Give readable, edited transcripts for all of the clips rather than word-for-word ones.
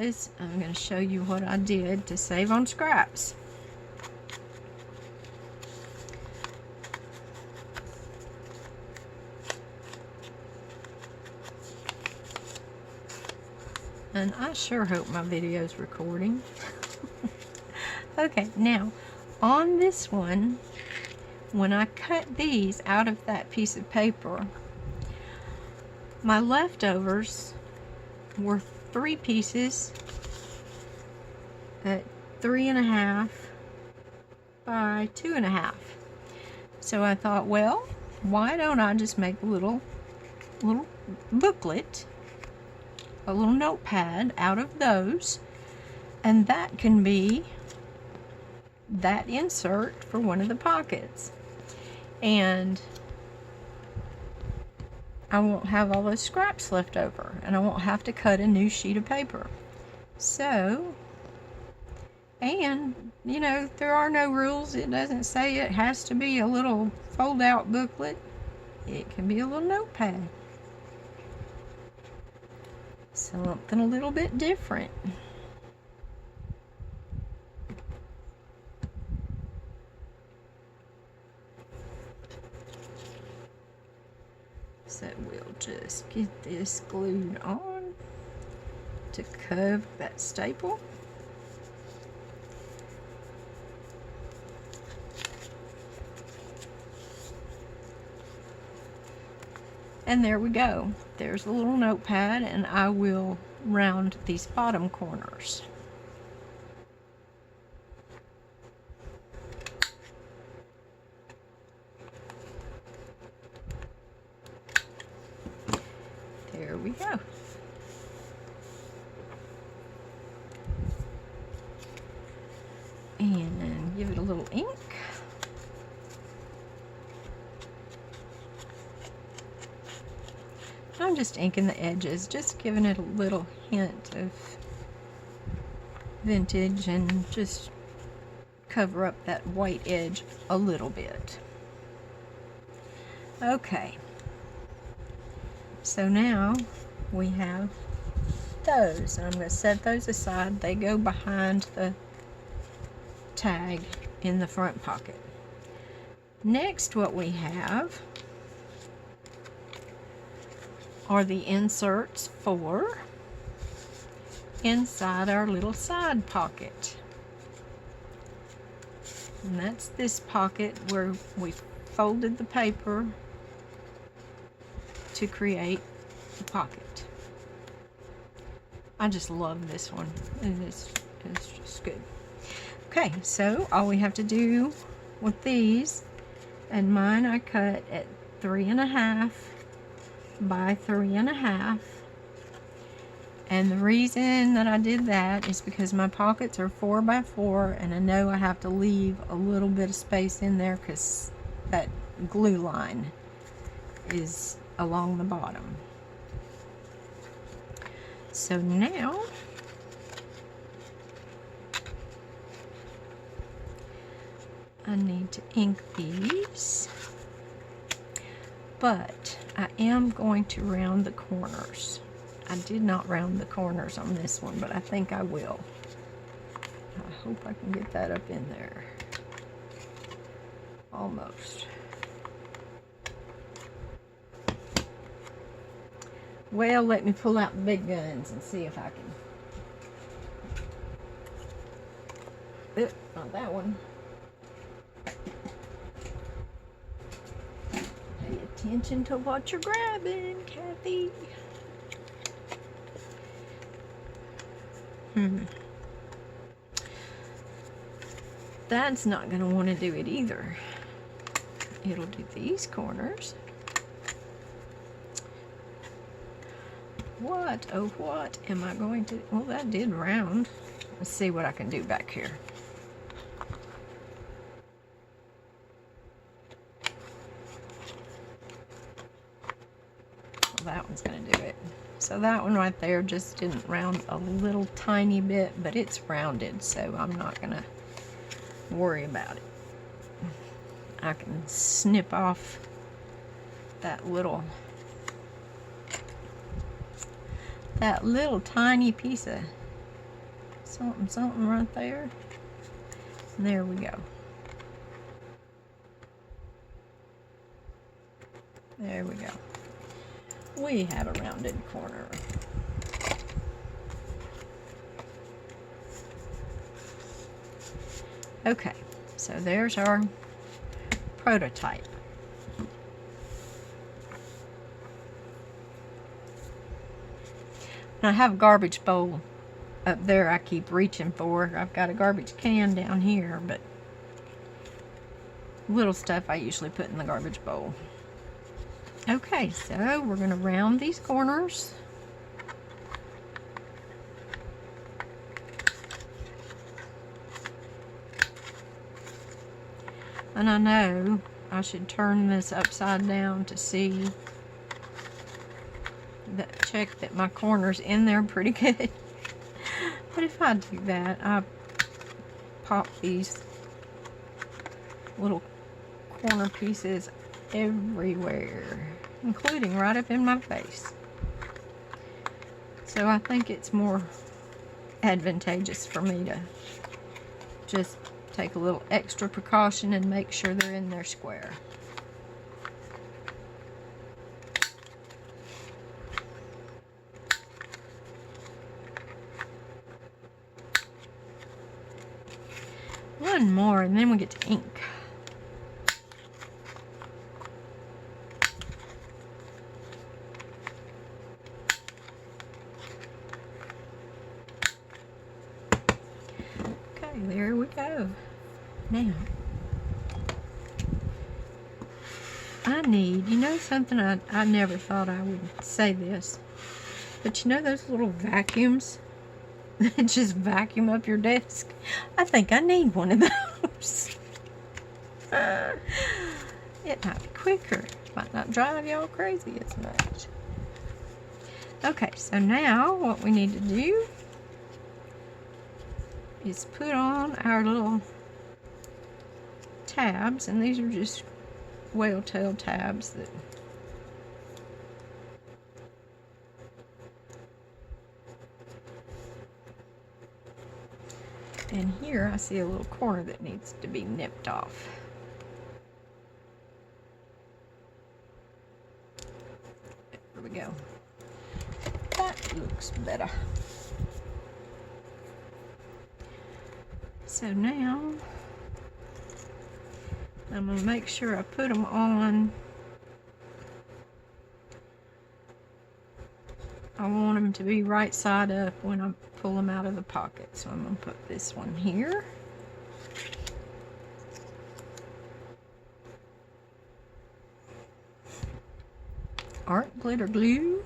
because I'm going to show you what I did to save on scraps. And I sure hope my video's recording. Okay, now on this one, when I cut these out of that piece of paper, my leftovers were 3 pieces at 3.5 by 2.5. So I thought, well, why don't I just make a little booklet, a little notepad out of those, and that can be that insert for one of the pockets. And I won't have all those scraps left over, and I won't have to cut a new sheet of paper. So, and you know, there are no rules. It doesn't say it has to be a little fold-out booklet. It can be a little notepad. Something a little bit different. So we'll just get this glued on to cover that staple. And there we go. There's a little notepad, and I will round these bottom corners. There we go. And give it a little ink. I'm just inking the edges, just giving it a little hint of vintage and just cover up that white edge a little bit. Okay, so now we have those. I'm going to set those aside. They go behind the tag in the front pocket. Next, what we have are the inserts for inside our little side pocket. And that's this pocket where we folded the paper to create the pocket. I just love this one. It's just good. Okay, so all we have to do with these, and mine I cut at 3.5 by 3.5, and the reason that I did that is because my pockets are 4 by 4, and I know I have to leave a little bit of space in there because that glue line is along the bottom. So now I need to ink these, but I am going to round the corners. I did not round the corners on this one, but I think I will. I hope I can get that up in there. Almost. Well, let me pull out the big guns and see if I can. Not that one. Pay attention to what you're grabbing, Kathy. That's not going to want to do it either. It'll do these corners. What, oh what am I going to, well that did round. Let's see what I can do back here. Well, that one's going to do it. So that one right there just didn't round a little tiny bit, but it's rounded, so I'm not going to worry about it. I can snip off that little tiny piece of something, something right there. And there we go. There we go. We have a rounded corner. Okay, so there's our prototype. And I have a garbage bowl up there I keep reaching for. I've got a garbage can down here, but little stuff I usually put in the garbage bowl. Okay, so we're going to round these corners. And I know I should turn this upside down to see that, check that my corner's in there pretty good. But if I do that, I pop these little corner pieces everywhere, including right up in my face. So I think it's more advantageous for me to just take a little extra precaution and make sure they're in there square. One more and then we get to ink. Okay, there we go. Now, I need, you know something, I never thought I would say this, but you know those little vacuums that just vacuum up your desk? I think I need one of those. It might be quicker. Might not drive y'all crazy as much. Okay, so now what we need to do is put on our little tabs, and these are just whale tail tabs that and here I see a little corner that needs to be nipped off. There we go. That looks better. So now I'm going to make sure I put them on. I want them to be right side up when I pull them out of the pocket. So I'm going to put this one here. Art glitter glue.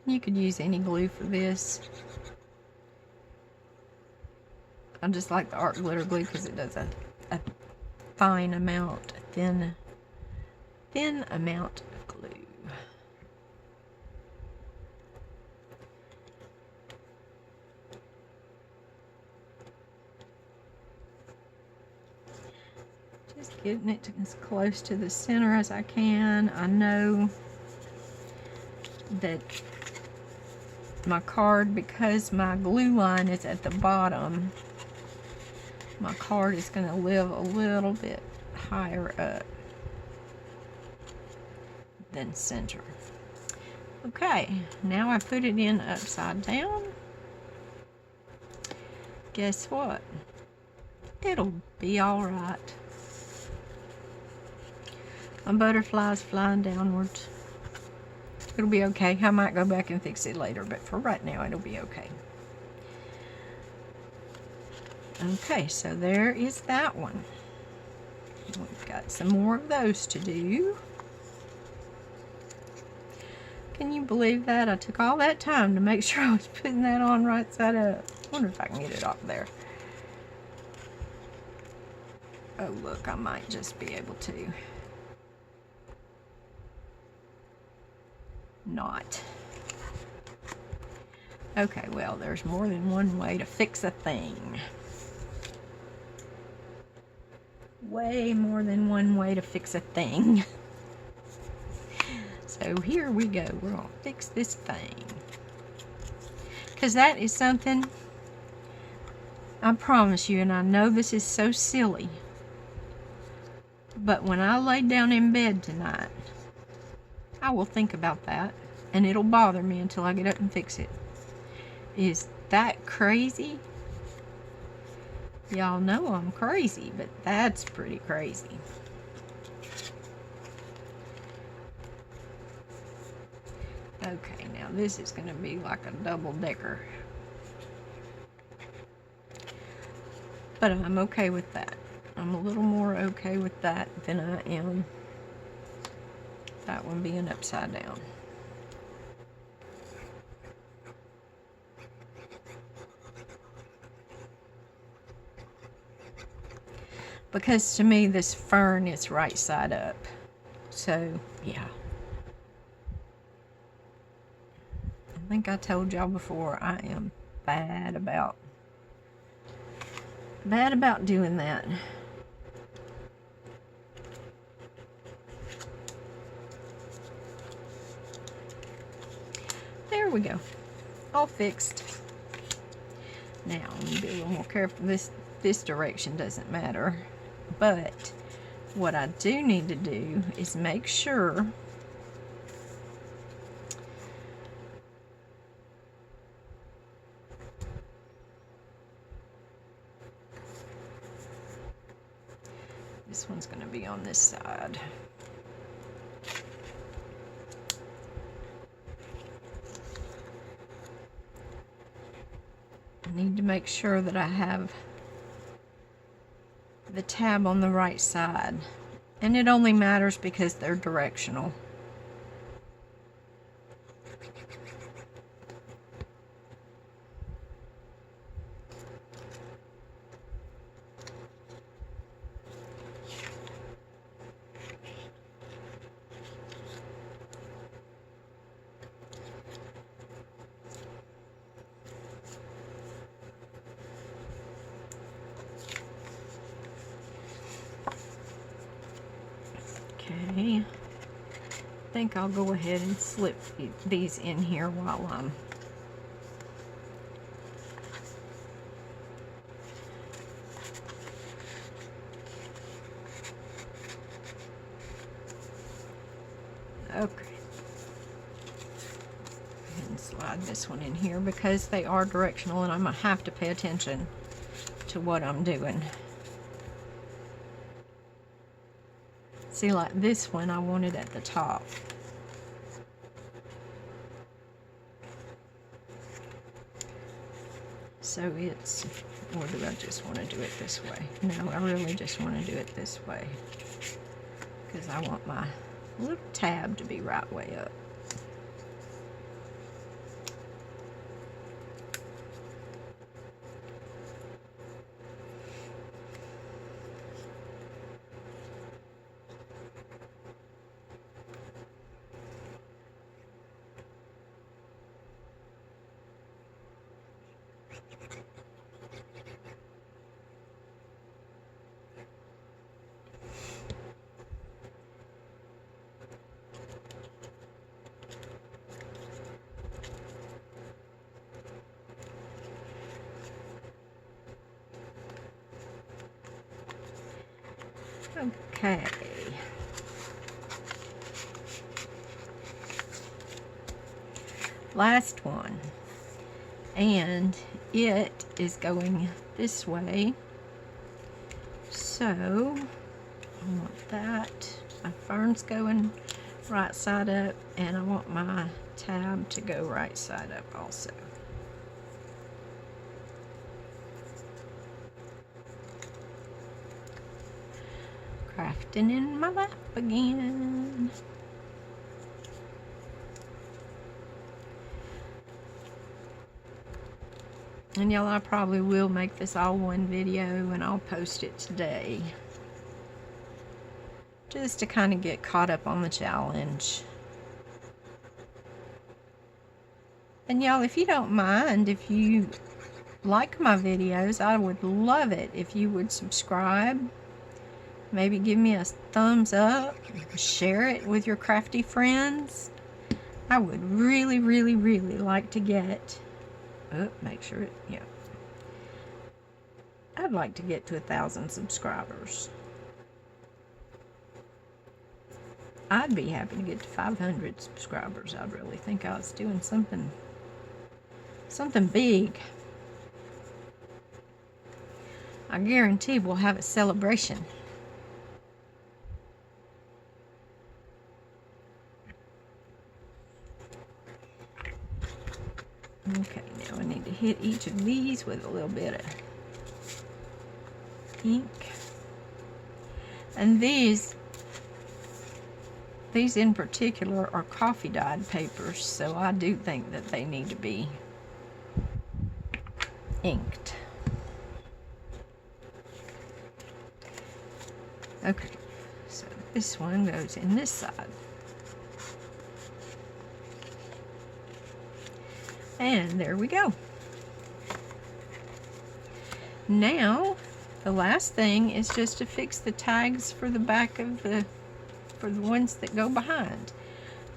You could use any glue for this. I just like the art glitter glue because it does a fine amount, thin amount of glue. Just getting it as close to the center as I can. I know that my card, because my glue line is at the bottom, my card is going to live a little bit higher up than center. Okay, now I put it in upside down. Guess what? It'll be alright. My butterfly's flying downwards. It'll be okay. I might go back and fix it later, but for right now, it'll be okay. Okay, so there is that one. We've got some more of those to do. Can you believe that? I took all that time to make sure I was putting that on right side up. I wonder if I can get it off there. Oh, look, I might just be able to. Not. Okay, well, there's more than one way to fix a thing. Way more than one way to fix a thing. So here we go. We're gonna fix this thing. Because that is something, I promise you, and I know this is so silly, but when I lay down in bed tonight, I will think about that, and it'll bother me until I get up and fix it. Is that crazy? Y'all know I'm crazy, but that's pretty crazy. Okay, now this is going to be like a double-decker. But I'm okay with that. I'm a little more okay with that than I am that one being upside down. Because to me, this fern is right side up. So, yeah. I think I told y'all before, I am bad about doing that. There we go. All fixed. Now, let me be a little more careful. This direction doesn't matter. But what I do need to do is make sure this one's going to be on this side. I need to make sure that I have the tab on the right side, and it only matters because they're directional. Okay, I think I'll go ahead and slip these in here while I'm okay. And slide this one in here because they are directional and I'm gonna have to pay attention to what I'm doing. See, like this one, I want it at the top. So it's, or do I just want to do it this way? No, I really just want to do it this way. Because I want my little tab to be right way up. Okay. Last one. And it is going this way. So, I want that. My fern's going right side up, and I want my tab to go right side up also. Crafting in my lap again. And y'all, I probably will make this all one video and I'll post it today. Just to kind of get caught up on the challenge. And y'all, if you don't mind, if you like my videos, I would love it if you would subscribe. Maybe give me a thumbs up, share it with your crafty friends. I would really, really, really like to get Oh, make sure it, yeah. I'd like to get to 1,000 subscribers. I'd be happy to get to 500 subscribers. I'd really think I was doing something big. I guarantee we'll have a celebration. Okay, now I need to hit each of these with a little bit of ink. And these in particular are coffee dyed papers, so I do think that they need to be inked. Okay, so this one goes in this side. And there we go. Now, the last thing is just to fix the tags for the back of for the ones that go behind.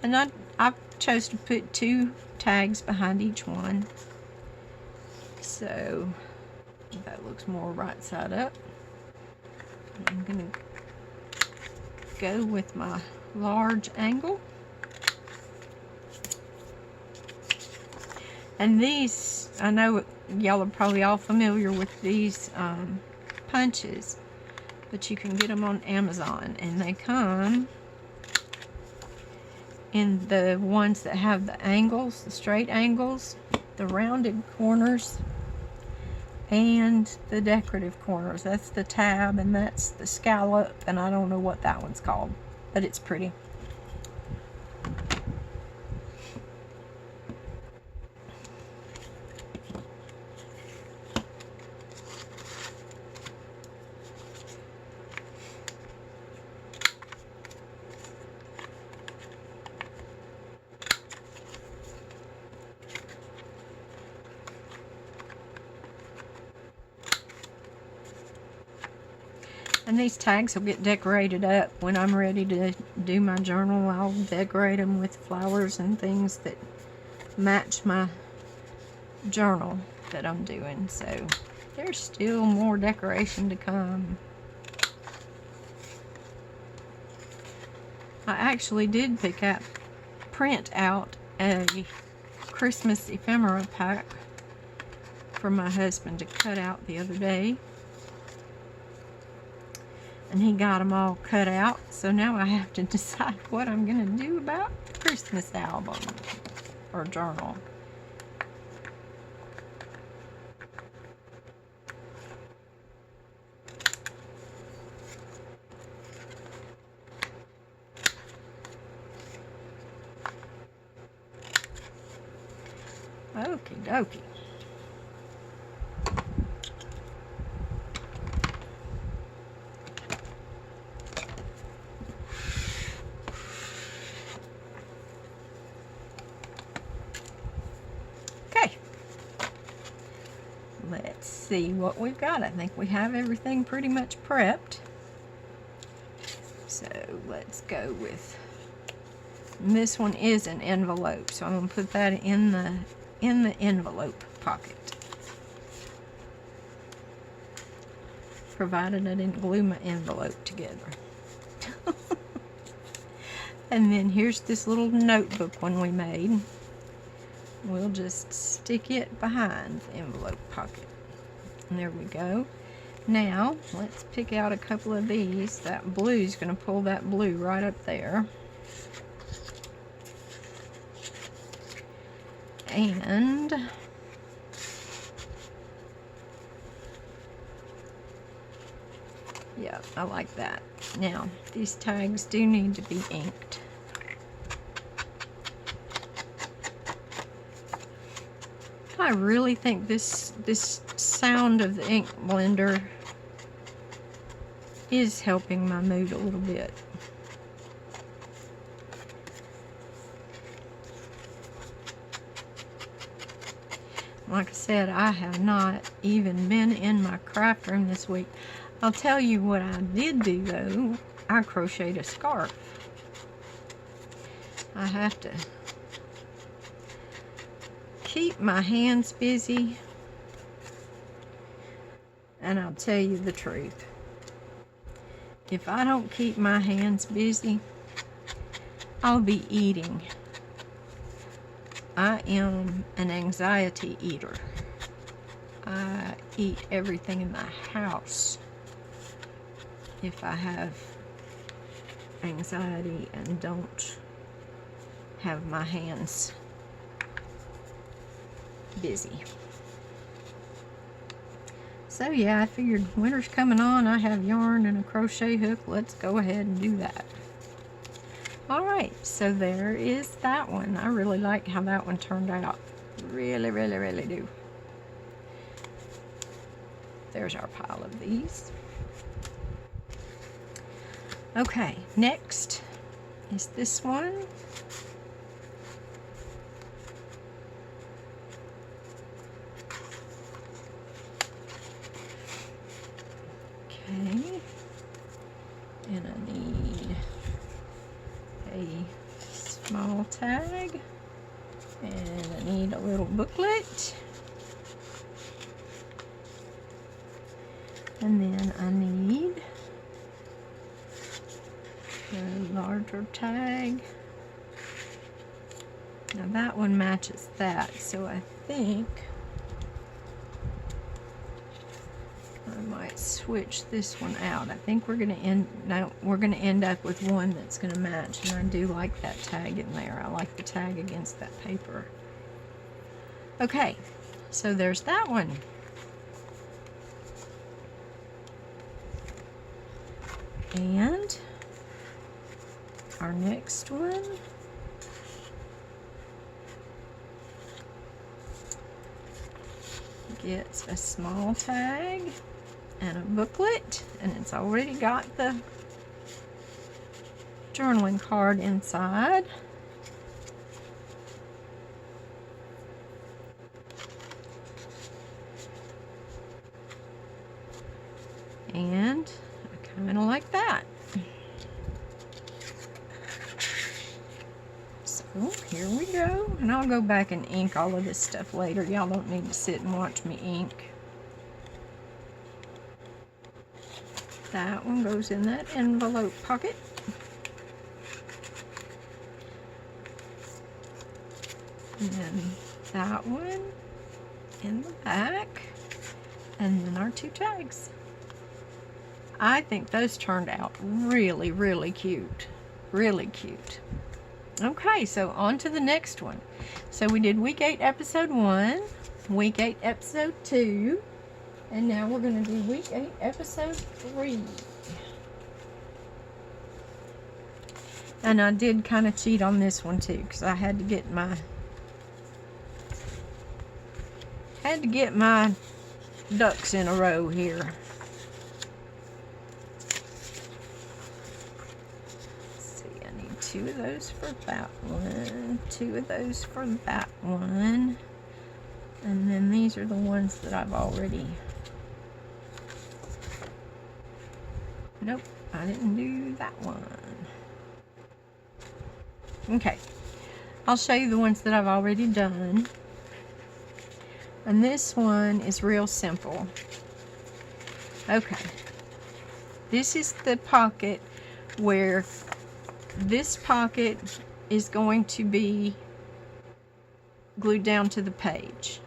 And I chose to put 2 tags behind each one. So that looks more right side up. I'm gonna go with my large angle. And these, I know y'all are probably all familiar with these punches, but you can get them on Amazon, and they come in the ones that have the angles, the straight angles, the rounded corners, and the decorative corners. That's the tab, and that's the scallop, and I don't know what that one's called, but it's pretty. And these tags will get decorated up when I'm ready to do my journal. I'll decorate them with flowers and things that match my journal that I'm doing. So there's still more decoration to come. I actually did print out a Christmas ephemera pack for my husband to cut out the other day. And he got them all cut out, so now I have to decide what I'm going to do about the Christmas album or journal. Okie dokie. Let's see what we've got. I think we have everything pretty much prepped. So let's go with, this one is an envelope, so I'm going to put that in the envelope pocket. Provided I didn't glue my envelope together. And then here's this little notebook one we made. We'll just stick it behind the envelope pocket. And there we go. Now, let's pick out a couple of these. That blue is going to pull that blue right up there. And yeah, I like that. Now, these tags do need to be inked. I really think this sound of the ink blender is helping my mood a little bit. Like I said, I have not even been in my craft room this week. I'll tell you what I did do though. I crocheted a scarf. I have to keep my hands busy, and I'll tell you the truth. If I don't keep my hands busy, I'll be eating. I am an anxiety eater. I eat everything in the house if I have anxiety and don't have my hands busy. So yeah, I figured winter's coming on. I have yarn and a crochet hook. Let's go ahead and do that. Alright, so there is that one. I really like how that one turned out. Really, really, really do. There's our pile of these. Okay, next is this one. Okay, and I need a small tag, and I need a little booklet, and then I need a larger tag. Now that one matches that, so I think I might switch this one out. I think we're gonna end up with one that's gonna match, and I do like that tag in there. I like the tag against that paper. Okay, so there's that one. And our next one gets a small tag and a booklet, and it's already got the journaling card inside. And I kind of like that. So here we go, and I'll go back and ink all of this stuff later. Y'all don't need to sit and watch me ink. That one goes in that envelope pocket. And then that one in the back. And then our two tags. I think those turned out really, really cute. Really cute. Okay, so on to the next one. So we did week 8, episode 1, week 8, episode 2, and now we're going to do week 8, episode 3. And I did kind of cheat on this one too, because I had to get my ducks in a row here. Two of those for that one, 2 of those for that one, and then these are the ones that I've already... Nope, I didn't do that one. Okay, I'll show you the ones that I've already done. And this one is real simple. Okay, this is the pocket where this pocket is going to be glued down to the page,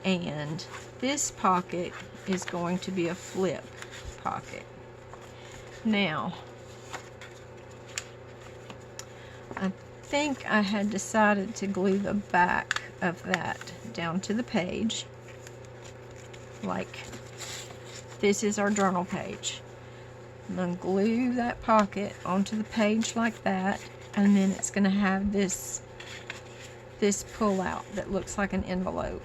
and this pocket is going to be a flip pocket. Now, I think I had decided to glue the back of that down to the page. Like, this is our journal page. I'm going to glue that pocket onto the page like that, and then it's going to have this pull out that looks like an envelope.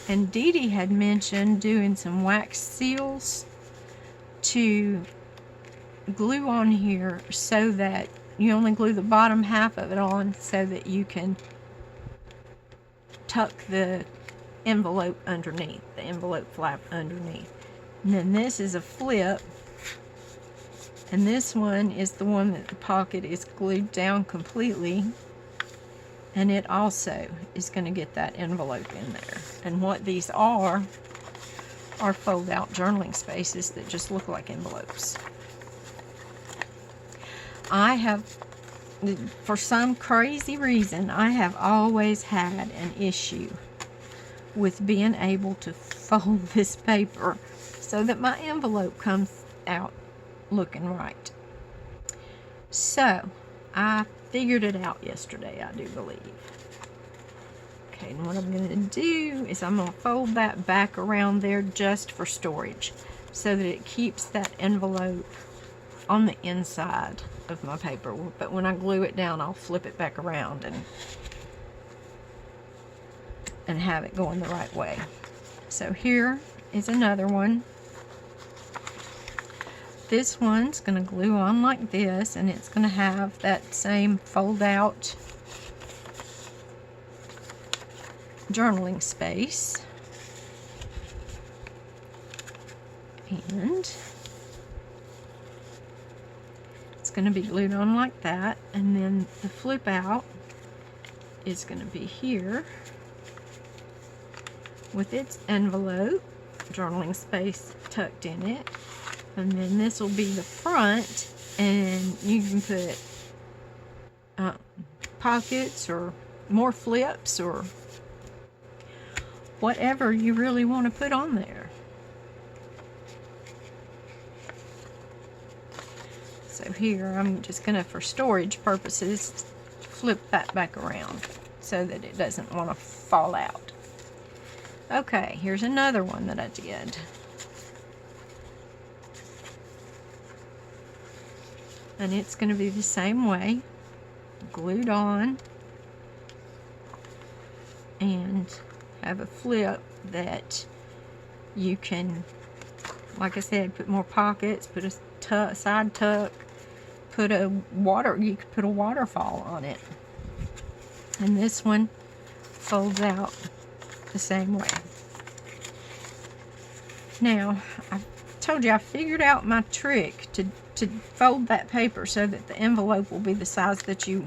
And Dee Dee had mentioned doing some wax seals to glue on here so that you only glue the bottom half of it on so that you can tuck the envelope underneath, the envelope flap underneath. And then this is a flip. And this one is the one that the pocket is glued down completely. And it also is going to get that envelope in there. And what these are fold out journaling spaces that just look like envelopes. I have, for some crazy reason, I have always had an issue with being able to fold this paper so that my envelope comes out looking right. So, I figured it out yesterday, I do believe. Okay, and what I'm going to do is I'm going to fold that back around there just for storage so that it keeps that envelope on the inside of my paper. But when I glue it down, I'll flip it back around and have it going the right way. So here is another one. This one's going to glue on like this, and it's going to have that same fold out journaling space. And it's going to be glued on like that, and then the flip out is going to be here with its envelope, journaling space tucked in it. And then this will be the front, and you can put pockets or more flips or whatever you really want to put on there. So here I'm just going to, for storage purposes, flip that back around so that it doesn't want to fall out. Okay, here's another one that I did. And it's going to be the same way, glued on, and have a flip that you can, like I said, put more pockets, put a side tuck, you could put a waterfall on it. And this one folds out the same way. Now, I told you I figured out my trick to fold that paper so that the envelope will be the size that you,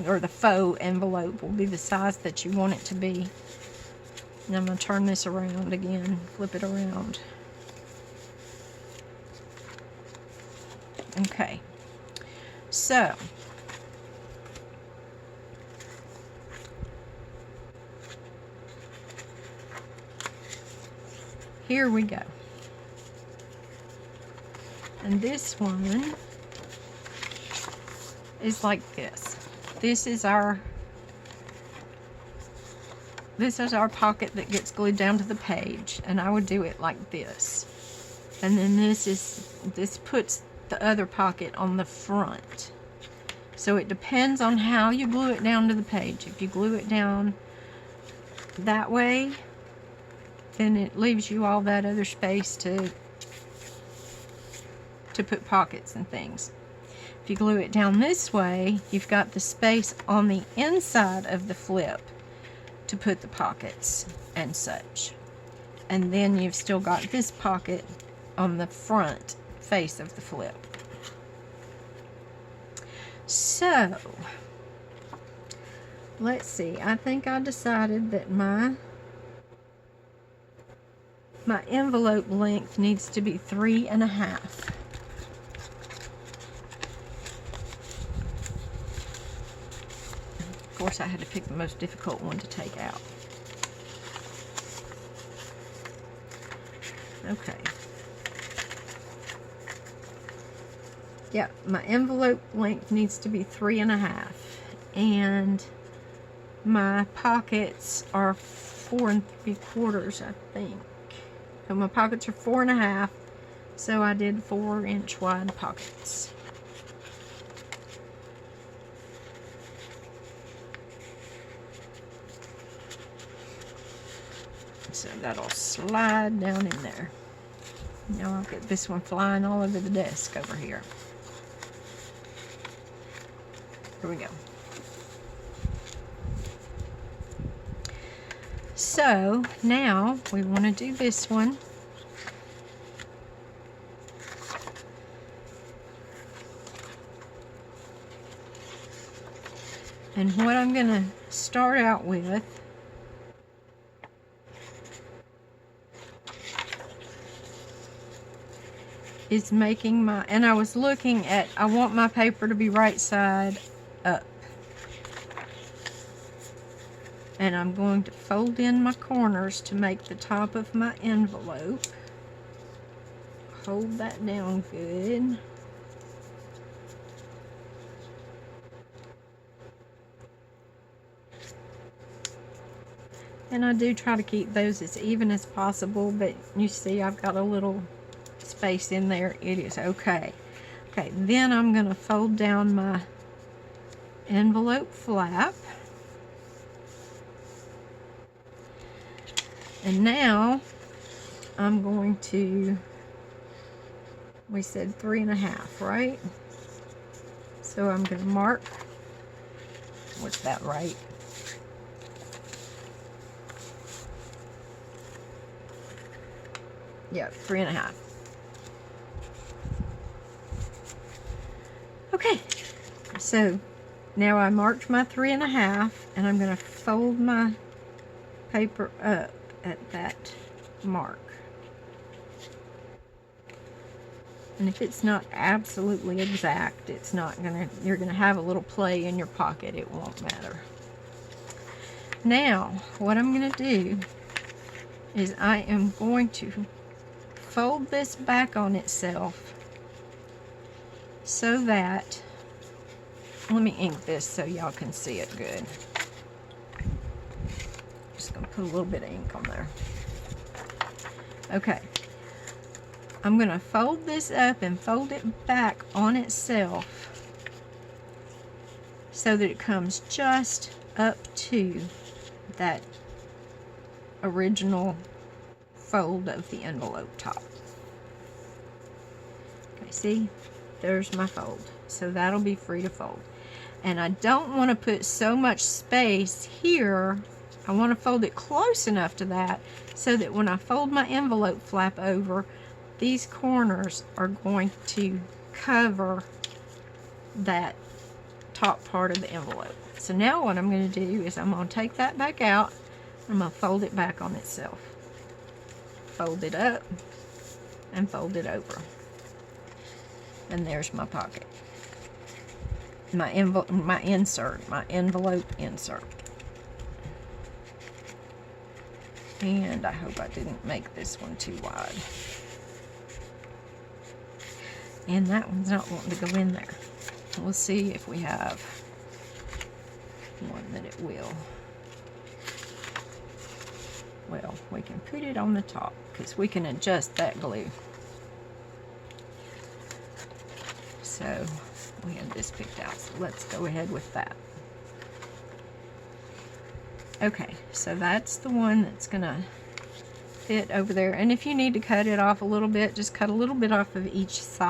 or the faux envelope will be the size that you want it to be. And I'm going to turn this around again, flip it around. Okay, so here we go. And this one is like this. This is our pocket that gets glued down to the page, and I would do it like this. And then this puts the other pocket on the front. So it depends on how you glue it down to the page. If you glue it down that way, then it leaves you all that other space to put pockets and things. If you glue it down this way, you've got the space on the inside of the flip to put the pockets and such. And then you've still got this pocket on the front face of the flip. So, let's see. I think I decided that my envelope length needs to be 3.5. Of course, I had to pick the most difficult one to take out. Okay. Yeah, my envelope length needs to be 3.5, and my pockets are 4 3/4, I think. So my pockets are 4.5, so I did 4-inch wide pockets. So that'll slide down in there. Now I'll get this one flying all over the desk over here. Here we go. So now we want to do this one. And what I'm going to start out with is making my, and I was looking at, I want my paper to be right side up. And I'm going to fold in my corners to make the top of my envelope. Hold that down good. And I do try to keep those as even as possible, but you see I've got a little space in there. It is okay. Okay, then I'm going to fold down my envelope flap. And now I'm going to, we said 3.5, right? So I'm going to mark, what's that, right? Yeah, 3.5. Okay, so now I marked my 3.5, and I'm going to fold my paper up at that mark. And if it's not absolutely exact, it's not gonna, you're gonna have a little play in your pocket, it won't matter. Now what I'm gonna do is I am going to fold this back on itself so that, let me ink this so y'all can see it good. Just gonna put a little bit of ink on there. Okay, I'm gonna fold this up and fold it back on itself so that it comes just up to that original fold of the envelope top. Okay, see, there's my fold, so that'll be free to fold. And I don't want to put so much space here. I want to fold it close enough to that so that when I fold my envelope flap over, these corners are going to cover that top part of the envelope. So now what I'm going to do is I'm going to take that back out. I'm going to fold it back on itself. Fold it up and fold it over. And there's my pocket. My envelope insert. And I hope I didn't make this one too wide. And that one's not wanting to go in there. We'll see if we have one that it will. Well, we can put it on the top because we can adjust that glue. So we have this picked out, so let's go ahead with that. Okay, so that's the one that's gonna fit over there. And if you need to cut it off a little bit, just cut a little bit off of each side.